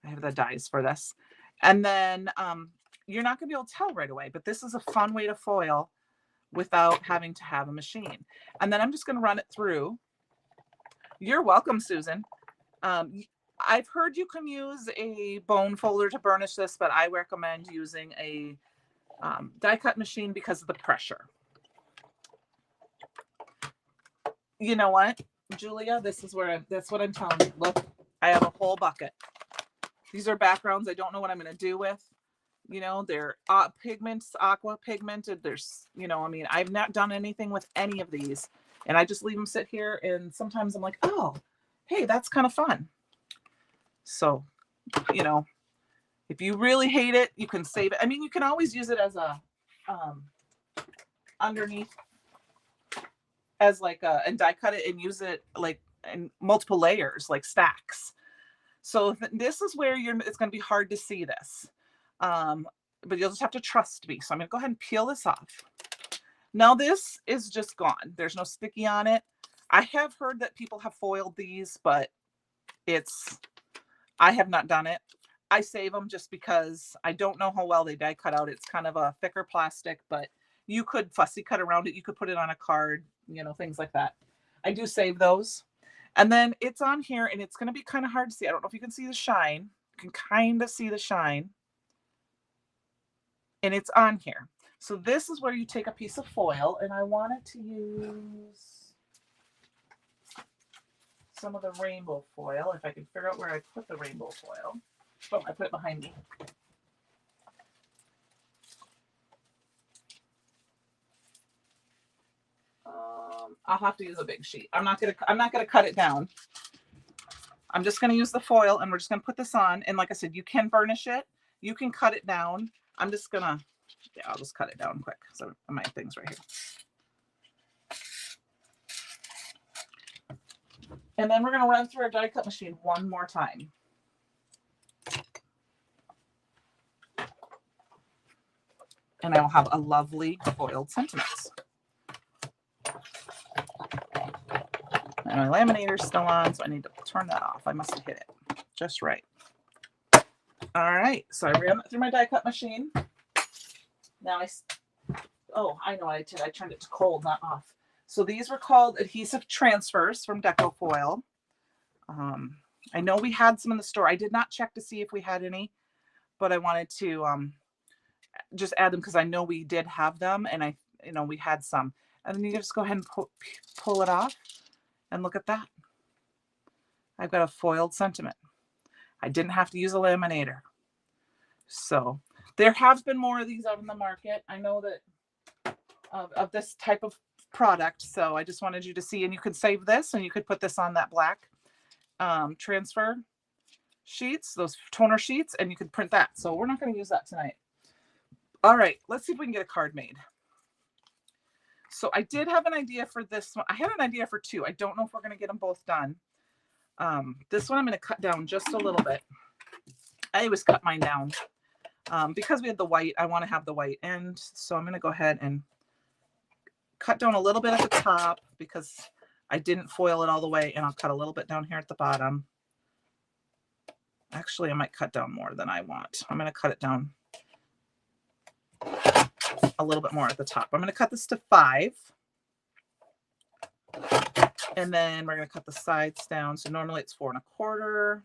I have the dies for this. And then you're not going to be able to tell right away, but this is a fun way to foil without having to have a machine. And then I'm just going to run it through. You're welcome, Susan. I've heard you can use a bone folder to burnish this, but I recommend using a die cut machine because of the pressure. You know what, Julia, that's what I'm telling you. Look, I have a whole bucket. These are backgrounds I don't know what I'm going to do with. You know, they're pigments, aqua pigmented. There's, you know, I mean, I've not done anything with any of these. And I just leave them sit here. And sometimes I'm like, oh, hey, that's kind of fun. So, you know, if you really hate it, you can save it. I mean, you can always use it as a underneath as like a, and die cut it and use it like in multiple layers, like stacks. So this is where it's going to be hard to see this. But you'll just have to trust me. So I'm going to go ahead and peel this off. Now this is just gone. There's no sticky on it. I have heard that people have foiled these, but I have not done it. I save them just because I don't know how well they die cut out. It's kind of a thicker plastic, but you could fussy cut around it. You could put it on a card, you know, things like that. I do save those. And then it's on here and it's going to be kind of hard to see. I don't know if you can see the shine. You can kind of see the shine. And it's on here. So this is where you take a piece of foil, and I wanted to use some of the rainbow foil. If I can figure out where I put the rainbow foil. Oh, I put it behind me. I'll have to use a big sheet. I'm not gonna cut it down. I'm just gonna use the foil, and we're just gonna put this on. And like I said, you can burnish it. You can cut it down. I'm just gonna, yeah, I'll just cut it down quick. So my thing's right here. And then we're gonna run through our die cut machine one more time. And I will have a lovely foiled sentiments. And my laminator's still on, so I need to turn that off. I must have hit it just right. All right, so I ran it through my die cut machine. Now I know what I did. I turned it to cold, not off. So these were called adhesive transfers from Deco Foil. I know we had some in the store. I did not check to see if we had any, but I wanted to just add them because I know we did have them, and we had some. And then you just go ahead and pull it off, and look at that. I've got a foiled sentiment. I didn't have to use a laminator. So there have been more of these out in the market. I know that of this type of product. So I just wanted you to see, and you could save this and you could put this on that black transfer sheets, those toner sheets, and you could print that. So we're not going to use that tonight. All right, let's see if we can get a card made. So I did have an idea for this one. I had an idea for two. I don't know if we're going to get them both done. This one I'm going to cut down just a little bit. I always cut mine down because we had the white. I want to have the white end. So I'm going to go ahead and cut down a little bit at the top because I didn't foil it all the way, and I'll cut a little bit down here at the bottom. Actually, I might cut down more than I want. I'm going to cut it down a little bit more at the top. I'm going to cut this to 5. And then we're going to cut the sides down. So normally it's 4 1/4.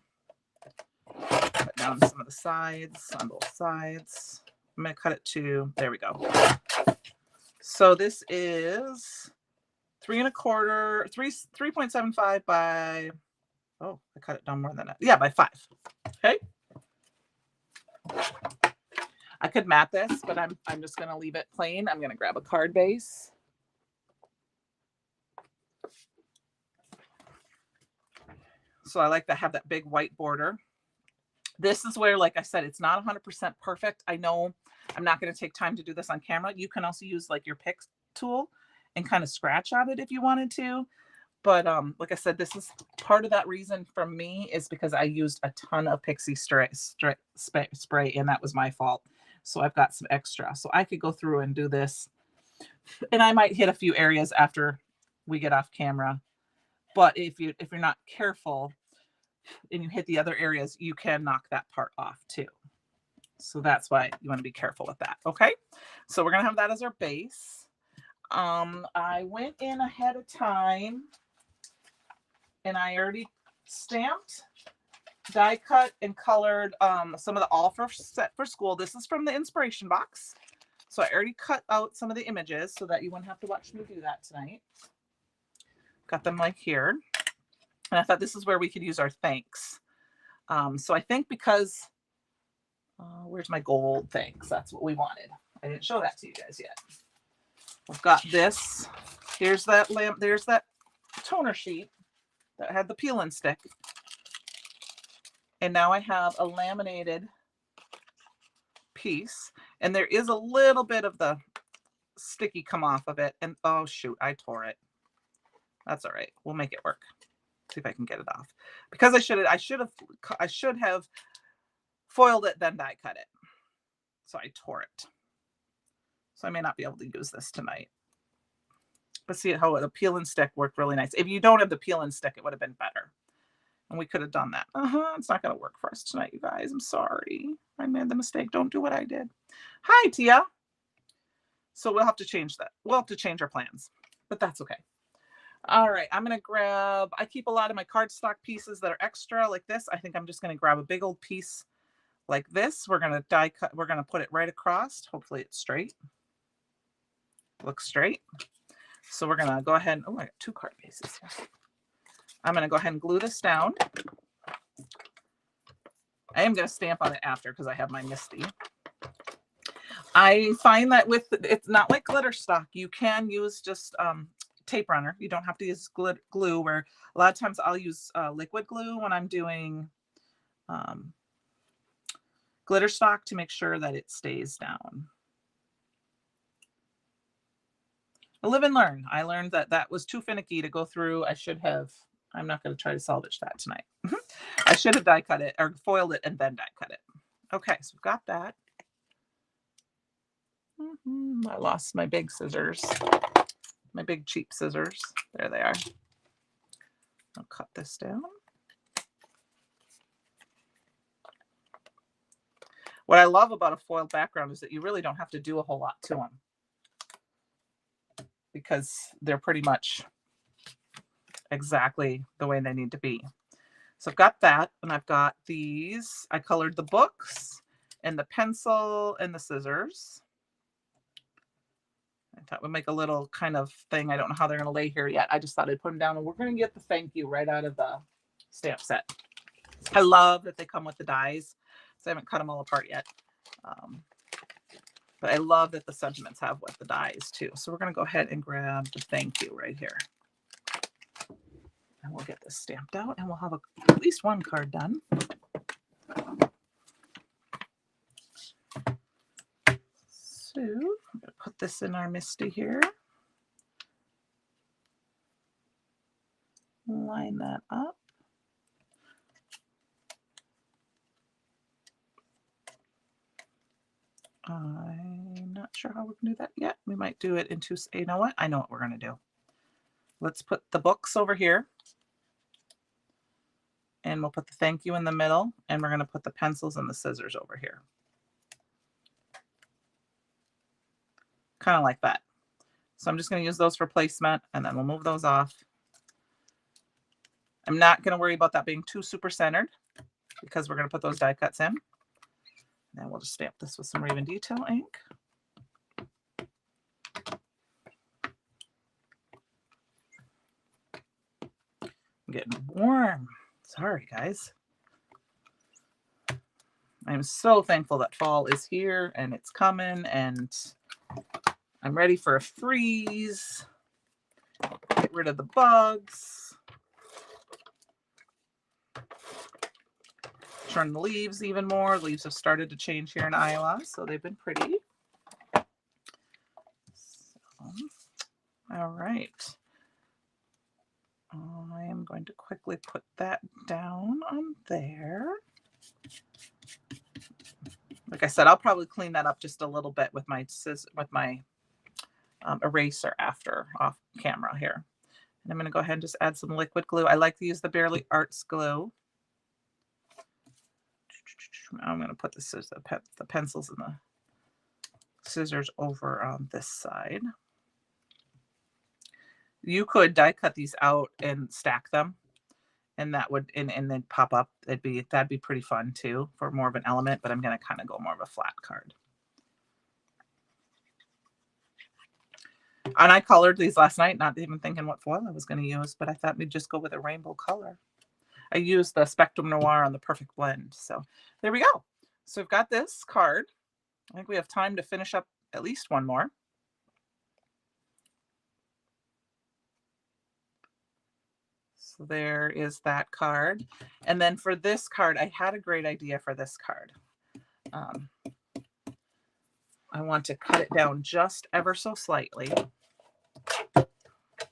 Cut down some of the sides on both sides. I'm going to cut it to, there we go. So this is 3 1/4, 3.75 by, oh, I cut it down more than that. Yeah, by 5. Okay. I could mat this, but I'm just going to leave it plain. I'm going to grab a card base. So I like to have that big white border. This is where, like I said, it's not 100% perfect. I know I'm not going to take time to do this on camera. You can also use like your pick tool and kind of scratch at it if you wanted to. But like I said, this is part of that reason for me is because I used a ton of Pixie spray, and that was my fault. So I've got some extra. So I could go through and do this. And I might hit a few areas after we get off camera. But if you're not careful and you hit the other areas, you can knock that part off too. So that's why you want to be careful with that. Okay. So we're going to have that as our base. I went in ahead of time and I already stamped, die cut, and colored some of the all for set for school. This is from the inspiration box. So I already cut out some of the images so that you wouldn't have to watch me do that tonight. Got them like here. And I thought this is where we could use our thanks. So I think because, where's my gold thanks? That's what we wanted. I didn't show that to you guys yet. I've got this. Here's that lamp. There's that toner sheet that had the peel and stick. And now I have a laminated piece. And there is a little bit of the sticky come off of it. And oh shoot, I tore it. That's all right. We'll make it work. See if I can get it off. Because I should have foiled it, then die cut it. So I tore it. So I may not be able to use this tonight. But see how the peel and stick worked really nice. If you don't have the peel and stick, it would have been better. And we could have done that. It's not going to work for us tonight, you guys. I'm sorry. I made the mistake. Don't do what I did. Hi, Tia. So we'll have to change that. We'll have to change our plans. But that's okay. All right. I'm going to grab, I keep a lot of my cardstock pieces that are extra like this. I think I'm just going to grab a big old piece like this. We're going to die cut. We're going to put it right across. Hopefully it's straight. Looks straight. So we're going to go ahead and, oh, I got 2 card bases here. I'm going to go ahead and glue this down. I am going to stamp on it after because I have my MISC. I find that it's not like glitter stock. You can use just tape runner. You don't have to use glue, where a lot of times I'll use liquid glue when I'm doing glitter stock to make sure that it stays down. I live and learn. I learned that that was too finicky to go through. I'm not going to try to salvage that tonight. I should have die cut it or foiled it and then die cut it. Okay, so we've got that. I lost my big scissors, my big cheap scissors. There they are. I'll cut this down. What I love about a foiled background is that you really don't have to do a whole lot to them, because they're pretty much exactly the way they need to be. So I've got that, and I've got these. I colored the books and the pencil and the scissors. I thought we'd make a little kind of thing. I don't know how they're going to lay here yet. I just thought I'd put them down, and we're going to get the thank you right out of the stamp set. I love that they come with the dies. So I haven't cut them all apart yet. But I love that the sentiments have with the dies too. So we're going to go ahead and grab the thank you right here. And we'll get this stamped out, and we'll have at least one card done. So I'm going to put this in our MISC here. Line that up. I'm not sure how we're going to do that yet. We might do it into, you know what? I know what we're going to do. Let's put the books over here. And we'll put the thank you in the middle. And we're going to put the pencils and the scissors over here. Kind of like that. So I'm just going to use those for placement, and then we'll move those off. I'm not going to worry about that being too super centered, because we're going to put those die cuts in. Now we'll just stamp this with some Raven Detail ink. I'm getting warm. Sorry, guys. I'm so thankful that fall is here and it's coming, and I'm ready for a freeze. Get rid of the bugs. Turn the leaves even more. Leaves have started to change here in Iowa, so they've been pretty. So, All right. I am going to quickly put that down on there. Like I said, I'll probably clean that up just a little bit with my eraser after off camera here. And I'm going to go ahead and just add some liquid glue. I like to use the Barely Arts glue. I'm going to put the pencils and the scissors over on this side. You could die cut these out and stack them, and that would and then pop up. That'd be pretty fun too for more of an element, but I'm going to kind of go more of a flat card. And I colored these last night, not even thinking what foil I was going to use, but I thought we'd just go with a rainbow color. I used the Spectrum Noir on the Perfect Blend. So there we go. So we've got this card. I think we have time to finish up at least one more. So there is that card. And then for this card, I had a great idea for this card. I want to cut it down just ever so slightly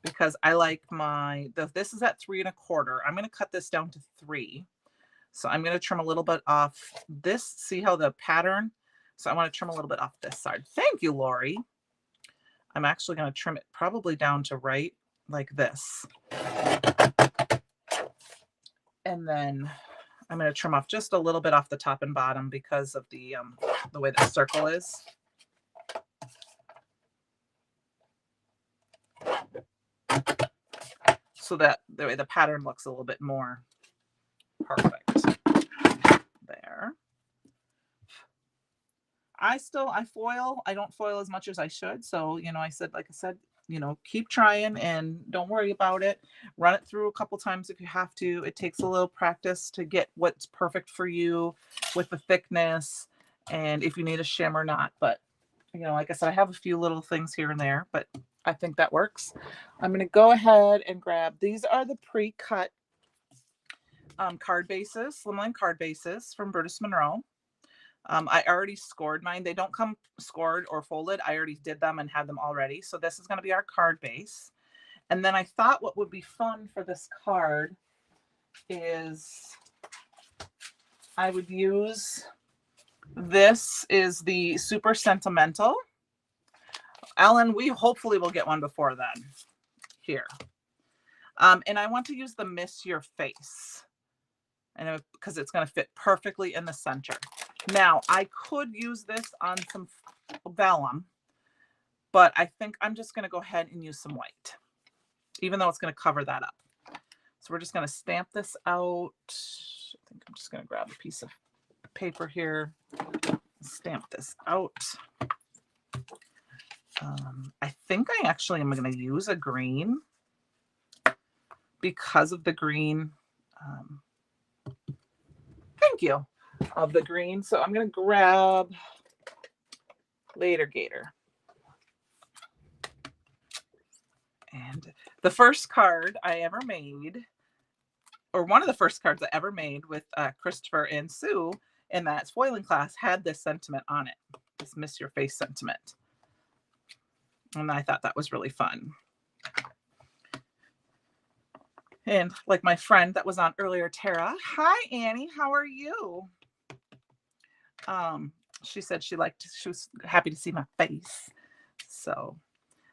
because I like this is at 3 1/4. I'm going to cut this down to 3. So I'm going to trim a little bit off this. See how the pattern? So I want to trim a little bit off this side. Thank you, Lori. I'm actually going to trim it probably down to right like this. And then I'm going to trim off just a little bit off the top and bottom because of the way the circle is. So that the way the pattern looks a little bit more perfect. There. I foil. I don't foil as much as I should. So, like I said, keep trying and don't worry about it. Run it through a couple times if you have to. It takes a little practice to get what's perfect for you with the thickness and if you need a shim or not. But, like I said, I have a few little things here and there, but I think that works. I'm going to go ahead and grab, these are the pre-cut card bases, slimline card bases from Brutus Monroe. I already scored mine. They don't come scored or folded. I already did them and had them already. So this is going to be our card base. And then I thought what would be fun for this card is I would use, this is the Super Sentimental. Ellen, we hopefully will get one before then here. And I want to use the Miss Your Face. And because it's going to fit perfectly in the center. Now, I could use this on some vellum, but I think I'm just going to go ahead and use some white, even though it's going to cover that up. So we're just going to stamp this out. I think I'm just going to grab a piece of paper here, stamp this out. I think I actually am going to use a green because of the green. Thank you. Of the green. So I'm going to grab Later Gator. And the first card I ever made, or one of the first cards I ever made with Christopher and Sue in that foiling class had this sentiment on it. This Miss Your Face sentiment. And I thought that was really fun. And like my friend that was on earlier, Tara. Hi, Annie. How are you? She said she was happy to see my face. So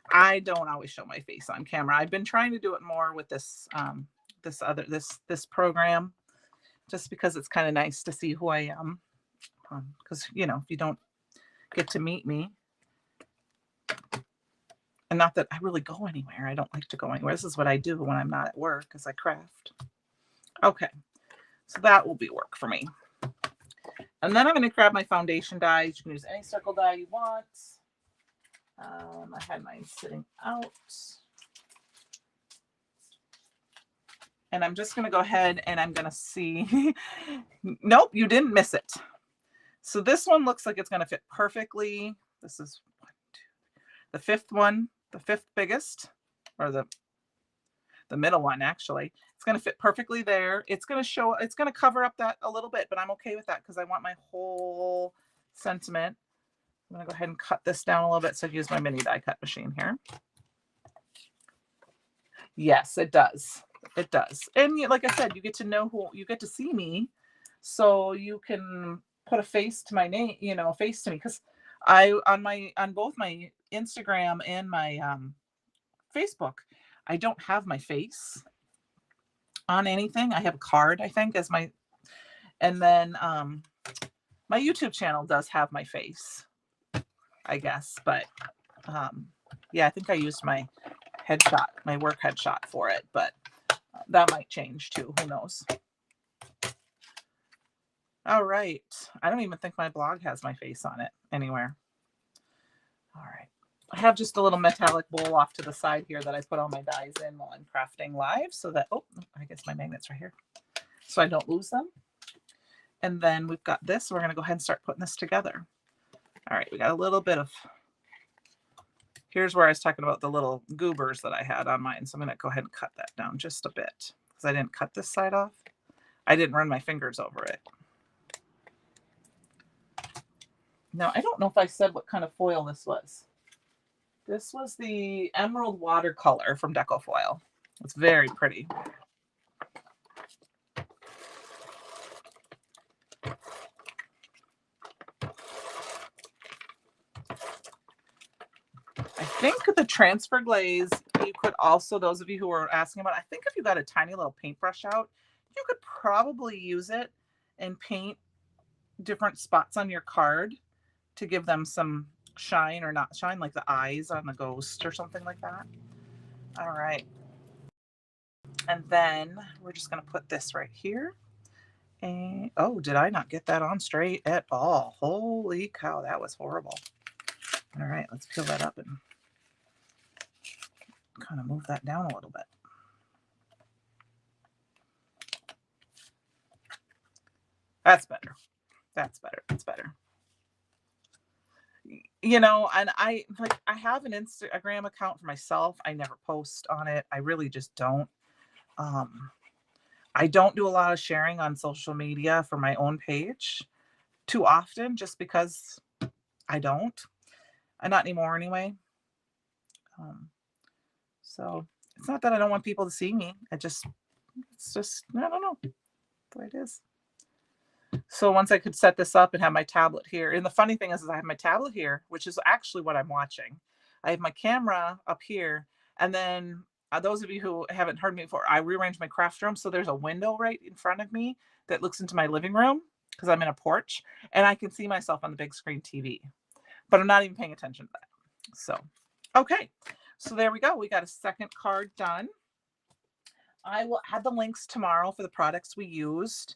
I don't always show my face on camera. I've been trying to do it more with this this program, just because it's kind of nice to see who I am. Because if you don't get to meet me, and not that I really go anywhere. I don't like to go anywhere. This is what I do when I'm not at work, is I craft. Okay, so that will be work for me. And then I'm going to grab my foundation dies. You can use any circle die you want. I had mine sitting out. And I'm just going to go ahead and I'm going to see. Nope, you didn't miss it. So this one looks like it's going to fit perfectly. This is 1, 2, the fifth one, the fifth biggest, or the middle one actually. It's going to fit perfectly there. It's going to cover up that a little bit, but I'm okay with that because I want my whole sentiment. I'm going to go ahead and cut this down a little bit. So I use my mini die cut machine here. Yes, it does. It does. And like I said, you get to know who you get to see me, so you can put a face to my name, a face to me. Because on both my Instagram and my Facebook, I don't have my face on anything. I have a card, I think, as my, and then my YouTube channel does have my face, I guess. But yeah, I think I used my headshot, my work headshot for it, but that might change too. Who knows? All right. I don't even think my blog has my face on it anywhere. All right. I have just a little metallic bowl off to the side here that I put all my dies in while I'm crafting live so that, oh, I guess my magnet's right here, so I don't lose them. And then we've got this. We're going to go ahead and start putting this together. All right. We got a little bit of, here's where I was talking about the little goobers that I had on mine. So I'm going to go ahead and cut that down just a bit because I didn't cut this side off. I didn't run my fingers over it. Now, I don't know if I said what kind of foil this was. This was the Emerald Watercolor from Decofoil. It's very pretty. I think the transfer glaze, you could also, those of you who were asking about, I think if you got a tiny little paintbrush out, you could probably use it and paint different spots on your card to give them some shine or not shine, like the eyes on the ghost or something like that. All right. And then we're just going to put this right here. And oh, did I not get that on straight at all? Holy cow, that was horrible. All right, let's peel that up and kind of move that down a little bit. That's better. That's better. That's better. And I have an Instagram account for myself. I never post on it. I really just don't. I don't do a lot of sharing on social media for my own page too often, just because I don't. Not anymore anyway. So it's not that I don't want people to see me. It's just, I don't know, the way it is. So once I could set this up and have my tablet here, and the funny thing is I have my tablet here, which is actually what I'm watching. I have my camera up here, and then those of you who haven't heard me before, I rearranged my craft room so there's a window right in front of me that looks into my living room because I'm in a porch, and I can see myself on the big screen TV, but I'm not even paying attention to that. So, okay. So there we go. We got a second card done. I will add the links tomorrow for the products we used.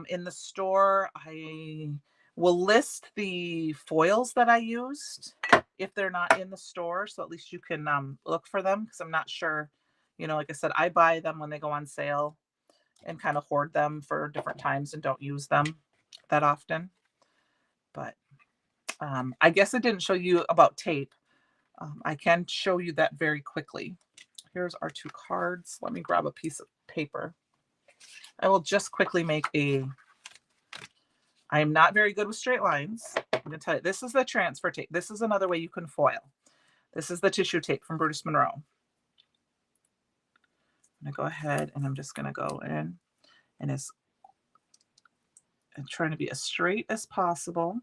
In the store, I will list the foils that I used if they're not in the store, so at least you can look for them, because I'm not sure, like I said, I buy them when they go on sale and kind of hoard them for different times and don't use them that often. But I guess I didn't show you about tape. I can show you that very quickly. Here's our two cards. Let me grab a piece of paper. I will just quickly make I am not very good with straight lines. I'm going to tell you, this is the transfer tape. This is another way you can foil. This is the tissue tape from Brutus Monroe. I'm going to go ahead and I'm just going to go in and trying to be as straight as possible.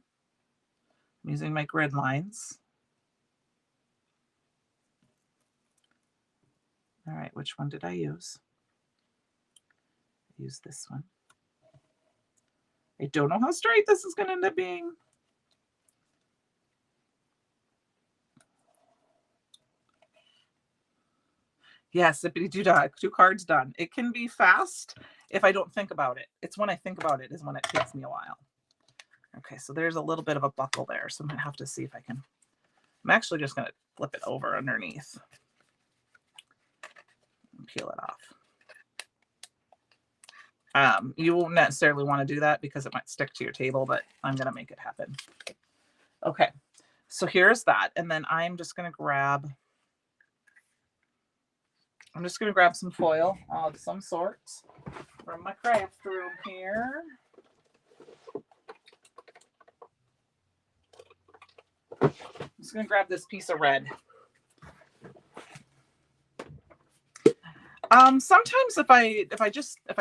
I'm using my grid lines. All right, which one did I use? I used this one. I don't know how straight this is going to end up being. Yes, zippity-doo-dah, 2 cards done. It can be fast if I don't think about it. It's when I think about it is when it takes me a while. Okay, so there's a little bit of a buckle there, so I'm going to have to see if I can. I'm actually just going to flip it over underneath and peel it off. You won't necessarily want to do that because it might stick to your table, but I'm going to make it happen. Okay, so here's that. And then I'm just going to grab some foil of some sort from my craft room here. I'm just going to grab this piece of red. Sometimes if I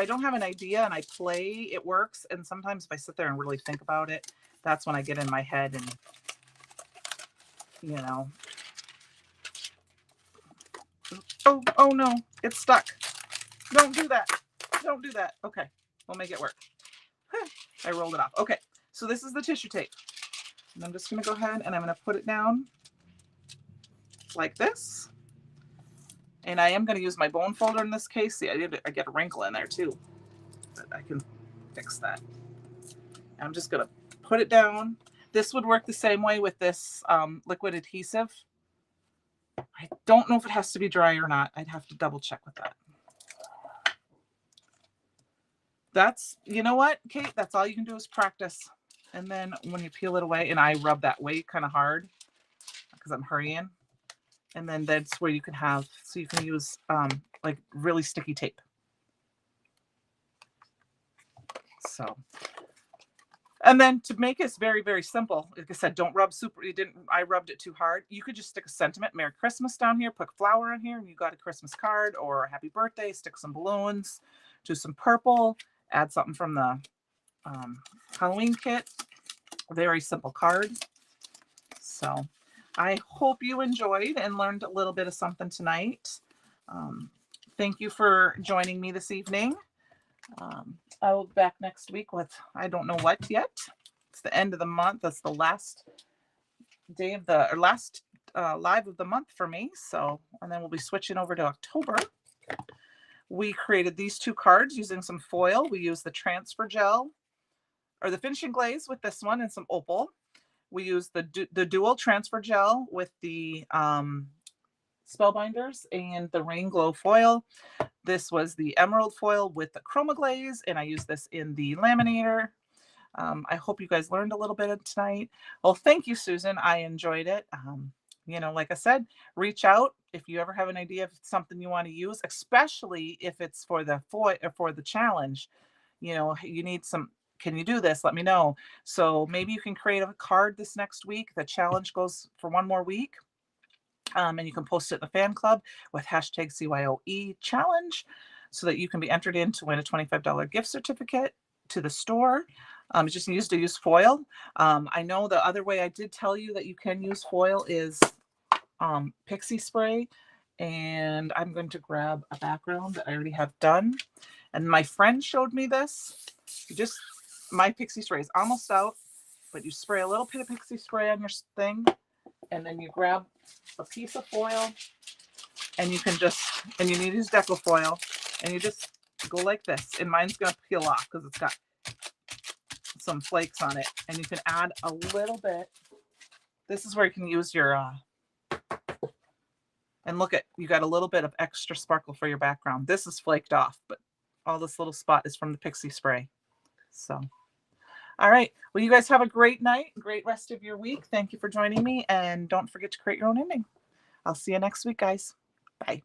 don't have an idea and I play, it works. And sometimes if I sit there and really think about it, that's when I get in my head and, you know, oh no, it's stuck. Don't do that. Don't do that. Okay, we'll make it work. I rolled it off. Okay, so this is the tissue tape. And I'm just gonna go ahead and I'm gonna put it down like this. And I am gonna use my bone folder in this case. See, I get a wrinkle in there too, but I can fix that. I'm just gonna put it down. This would work the same way with this liquid adhesive. I don't know if it has to be dry or not. I'd have to double check with that. That's, you know what, Kate, that's all you can do is practice. And then when you peel it away, and I rub that way kind of hard because I'm hurrying. And then that's where you can have, so you can use like really sticky tape. So, and then to make it very, very simple, like I said, don't rub I rubbed it too hard. You could just stick a sentiment, Merry Christmas down here, put a flower on here, and you got a Christmas card or a happy birthday, stick some balloons, do some purple, add something from the Halloween kit. A very simple card. So I hope you enjoyed and learned a little bit of something tonight. Thank you for joining me this evening. I will be back next week with I don't know what yet. It's the end of the month. That's the last day of the last live of the month for me. So, and then we'll be switching over to October. We created these two cards using some foil. We used the transfer gel or the finishing glaze with this one and some opal. We used the dual transfer gel with the spellbinders and the rain glow foil. This was the emerald foil with the chroma glaze, and I used this in the laminator. I hope you guys learned a little bit tonight. Well, thank you, Susan. I enjoyed it. You know, like I said, reach out if you ever have an idea of something you want to use, especially if it's for the foil or for the challenge. You know, you need some. Can you do this? Let me know. So maybe you can create a card this next week. The challenge goes for one more week. And you can post it in the fan club with hashtag CYOE challenge so that you can be entered in to win a $25 gift certificate to the store. Just use foil. I know the other way I did tell you that you can use foil is pixie spray. And I'm going to grab a background that I already have done. And my friend showed me this. My pixie spray is almost out, but you spray a little bit of pixie spray on your thing. And then you grab a piece of foil and you can and you need to use deco foil and you just go like this. And mine's going to peel off because it's got some flakes on it. And you can add a little bit. This is where you can use your, and look at, you got a little bit of extra sparkle for your background. This is flaked off, but all this little spot is from the pixie spray. So. All right. Well, you guys have a great night, great rest of your week. Thank you for joining me. And don't forget to create your own ending. I'll see you next week, guys. Bye.